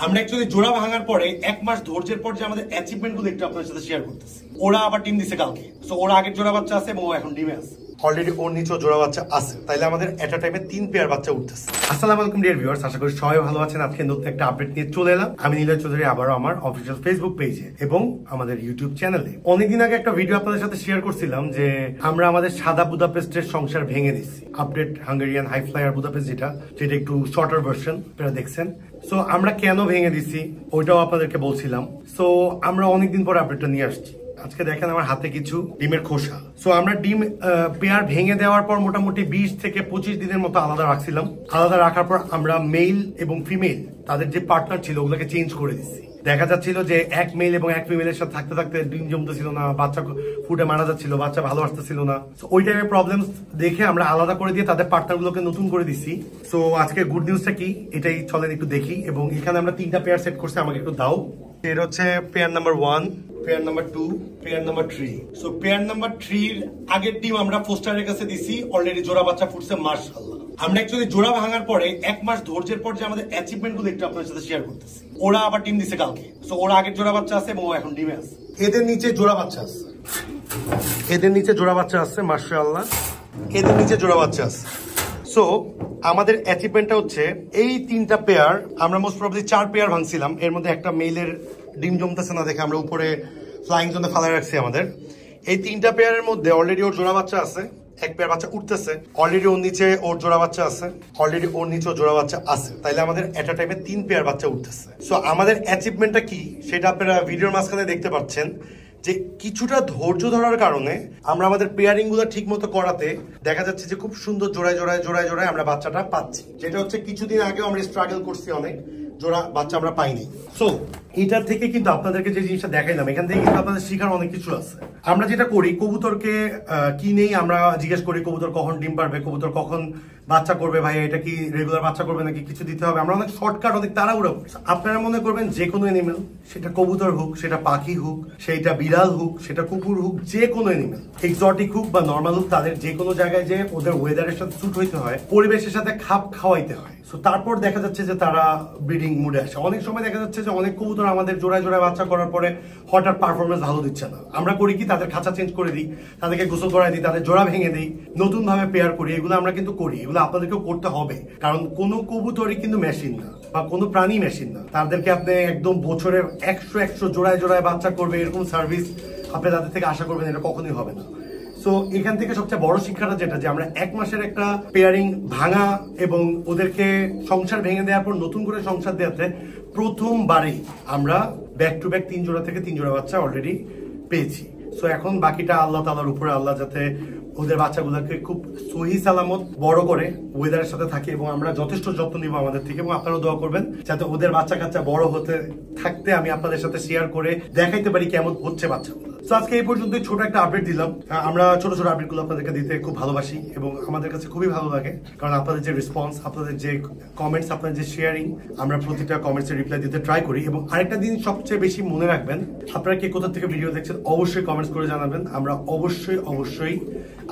আমরা অ্যাকচুয়ালি জোড়া ভাঙার পরে 1 মাস ধৈর্যের পর যে আমাদের অ্যাচিভমেন্ট গুলো একটু আপনাদের সাথে শেয়ার করতেছি। ওরা আবার ডিম দিছে কালকে, সো ওরা আগের জোড়া বাচ্চা আছে এবং ও এখন ডিমে আছে। অলরেডি ওর নিচেও জোড়া বাচ্চা আছে, তাইলে আমাদের এট আ টাইমে 3 পেয়ার বাচ্চা উঠতেছে। আসসালামু আলাইকুম ডিয়ার ভিউয়ার্স, আশা করি সবাই ভালো আছেন। আজকে নতুন একটা আপডেট নিয়ে চলে এলাম আমি নীলয় চৌধুরী, আবারও আমার অফিসিয়াল ফেসবুক পেজে এবং আমাদের ইউটিউব চ্যানেলে। অনেকদিন আগে একটা ভিডিও আপনাদের সাথে শেয়ার করছিলাম যে আমরা আমাদের সাদা বুদাপেস্টের সংসার ভেঙে দিচ্ছি। Update Hungarian high flyer Budapest, যেটা একটু শর্টার ভার্সন, আপনারা দেখছেন। সো আমরা কেন ভেঙে দিছি ওইটাও আপনাদেরকে বলছিলাম। সো আমরা অনেকদিন পরে আপডেটটা নিয়ে আসছি। আজকে দেখেন আমার হাতে কিছু ডিমের খোসা। সো আমরা ডিম পেয়ার ভেঙে দেওয়ার পর মোটামুটি 20 থেকে 25 দিনের মতো আলাদা রাখছিলাম। আলাদা রাখার পর আমরা মেল এবং ফিমেল তাদের যে পার্টনার ছিল ওগুলোকে চেঞ্জ করে দিচ্ছি। দেখা যাচ্ছিল যে এক মেল এবং এক ফিমেলের সাথে থাকতে থাকতে ডিম জমতেছিল না, বাচ্চা ফুটে মারা যাচ্ছিল, বাচ্চা ভালো আসতেছিল না। ওই টাইপের প্রবলেম দেখে আমরা আলাদা করে দিয়ে তাদের পার্টনার গুলোকে নতুন করে দিচ্ছি। সো আজকে গুড নিউজটা কি এটাই চলেন একটু দেখি। এবং এখানে আমরা 3টা পেয়ার সেট করছি, আমাকে একটু দাও। এর হচ্ছে pair number 1, pair number 2, pair number 3। So pair number 3 আগের ডিম আমরা ফোস্টারের কাছে দিছি, অলরেডি জোড়া বাচ্চা ফুটছে মাশাআল্লাহ। আমরা অ্যাকচুয়ালি জোড়া ভাঙার পরে 1 মাস ধৈর্যের পর যে আমাদের অ্যাচিভমেন্ট গুলো একটু আপনাদের সাথে শেয়ার করতেছি। ওরা আবার ডিম দিছে কালকে, সো ওরা আগের জোড়া বাচ্চা আছে এবং ও এখন ডিমে আছে। এদের নিচে জোড়া বাচ্চা আছে, এদের নিচে জোড়া বাচ্চা আছে মাশাআল্লাহ, এদের নিচে জোড়া বাচ্চা আছে। সো আমাদের অ্যাচিভমেন্টটা হচ্ছে এই 3টা পেয়ার, আমরা মোস্ট প্রবাবলি 4 পেয়ার ভাঙছিলাম। এর মধ্যে একটা মেইলের ডিম জমতেছে না দেখে আমরা উপরে ফ্লাইং জোনে ফালাই রাখছি আমাদের। এই 3টা পেয়ারের মধ্যে অলরেডি ওর জোড়া বাচ্চা আছে, এক পেয়ার বাচ্চা উঠতেছে, অলরেডি ওর নিচে ওর জোড়া বাচ্চা আছে, অলরেডি ওর নিচে জোড়া বাচ্চা আছে। তাইলে আমাদের এট আ টাইমে 3 পেয়ার বাচ্চা উঠতেছে। সো আমাদের অ্যাচিভমেন্টটা কি সেটা আপনারা ভিডিওর মাঝখানে দেখতে পাচ্ছেন যে কিছুটা ধৈর্য ধরার কারণে আমরা আমাদের পেয়ারিং গুলো ঠিক মতো করাতে দেখা যাচ্ছে যে খুব সুন্দর জোড়ায় জোড়ায় জোড়ায় জোড়ায় আমরা বাচ্চাটা পাচ্ছি। যেটা হচ্ছে কিছুদিন আগেও আমরা স্ট্রাগল করছি, অনেক জোড়া বাচ্চা আমরা পাইনি। সো এটার থেকে কিন্তু আপনাদেরকে যে জিনিসটা দেখাইলাম, এখান থেকে কিন্তু আপনাদের শেখার অনেক কিছু আছে। আমরা যেটা করি, কবুতরকে কিনেই আমরা জিজ্ঞেস করি কবুতর কখন ডিম পারবে, কবুতর কখন বাচ্চা করবে, ভাই এটা কি রেগুলার বাচ্চা করবে নাকি কিছু দিতে হবে। আমরা অনেক শর্টকাট, অনেক তাড়াহুড়ো করি। আপনারা মনে করবেন যে কোনো এনিমেল, সেটা কবুতর হোক, সেটা পাখি হোক, সেটা বিড়াল হোক, সেটা কুকুর হোক, যে কোনো এনিমেল, এক্সোটিক হোক বা নর্মাল হোক, তাদের যে কোনো জায়গায় যে ওদের ওয়েদারের সাথে স্যুট হইতে হয়, পরিবেশের সাথে খাপ খাওয়াইতে হয়। সো তারপর দেখা যাচ্ছে যে তারা ব্রিডিং মুডে আসে। অনেক সময় দেখা যাচ্ছে যে অনেক কবুতর আমাদের জোড়ায় জোড়ায় বাচ্চা করার পরে হঠাৎ পারফরমেন্স ভালো দিচ্ছে না। আমরা করি কি, তাদের খাঁচা চেঞ্জ করে দিই, তাদেরকে গোসল করাই দিই, তাদের জোড়া ভেঙে দিই, নতুন ভাবে পেয়ার করি। এগুলো আমরা কিন্তু করি, এগুলো আপনাদেরকেও করতে হবে। কারণ কোনো কবুতরই কিন্তু মেশিন না বা কোনো প্রাণী মেশিন না। তাদেরকে আপনি একদম বছরে 100 জোড়ায় জোড়ায় বাচ্চা করবে এরকম সার্ভিস আপনি তাদের থেকে আশা করবেন, এটা কখনোই হবে না। সো এখান থেকে সবচেয়ে বড় শিক্ষাটা যেটা, যে আমরা 1 মাসের একটা পেয়ারিং ভাঙা এবং ওদেরকে সংসার ভেঙে দেওয়ার পর নতুন করে সংসার দেওয়াতে প্রথমবারেই আমরা ব্যাক টু ব্যাক 3 জোড়া থেকে 3 জোড়া বাচ্চা অলরেডি পেয়েছি। সো এখন বাকিটা আল্লাহ তাআলার উপরে, আল্লাহ যাতে ওদের বাচ্চাগুলোকে খুব সহি সালামত বড় করে ওয়েদারের সাথে থাকে এবং আমরা যথেষ্ট যত্ন নিব আমাদের থেকে। এবং আপনারাও দোয়া করবেন যাতে ওদের বাচ্চা কাচ্চা বড় হতে থাকতে আমি আপনাদের সাথে শেয়ার করে দেখাইতে পারি কেমন হচ্ছে বাচ্চাগুলো। তো আজকে এই পর্যন্ত ছোট একটা আপডেট দিলাম। আমরা ছোট ছোট আপডেট গুলো আপনাদেরকে দিতে খুব ভালোবাসি এবং আমাদের কাছে খুবই ভালো লাগে, কারণ আপনাদের যে রেসপন্স, আপনাদের যে কমেন্টস, আপনাদের যে শেয়ারিং, আমরা প্রতিটা কমেন্টসের রিপ্লাই দিতে ট্রাই করি। এবং আরেকটা দিন সবচেয়ে বেশি মনে রাখবেন, আপনারা কে কোথা থেকে ভিডিও দেখছেন অবশ্যই কমেন্টস করে জানাবেন। আমরা অবশ্যই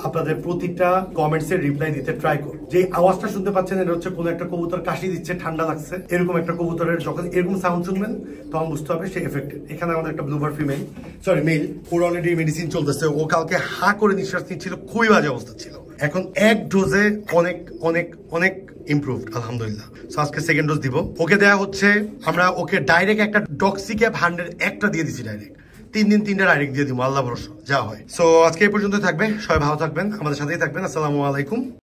আপনাদের প্রতিটা কমেন্টসের রিপ্লাই দিতে ট্রাই করি। যে আওয়াজটা শুনতে পাচ্ছেন, এটা হচ্ছে কোন একটা কবুতর কাশি দিচ্ছে, ঠান্ডা লাগছে, এরকম একটা কবুতরের যখন এরকম সাউন্ড শুনবেন তখন বুঝতে হবে সে এফেক্টেড। এখানে আমাদের একটা ব্লুবার ফিমেল, সরি মেল, ওর অলরেডি মেডিসিন চলতেছে। ও কালকে হা করে নিঃশ্বাস নিচ্ছিল, খুবই বাজে অবস্থা ছিল। এখন 1 ডোজে অনেক অনেক অনেক ইমপ্রুভড আলহামদুলিল্লাহ। সো আজকে 2nd ডোজ দিব। ওকে দেয়া হচ্ছে, আমরা ওকে ডাইরেক্ট একটা ডক্সিক্যাপ 100 একটা দিয়ে দিচ্ছি ডাইরেক্ট। 3 দিন 3টা ডাইরেক্ট দিয়ে দিব, আল্লাহ ভরসা যা হয়। সো আজকে এই পর্যন্ত থাকবে, সবাই ভালো থাকবেন, আমাদের সাথেই থাকবেন। আসসালামু আলাইকুম।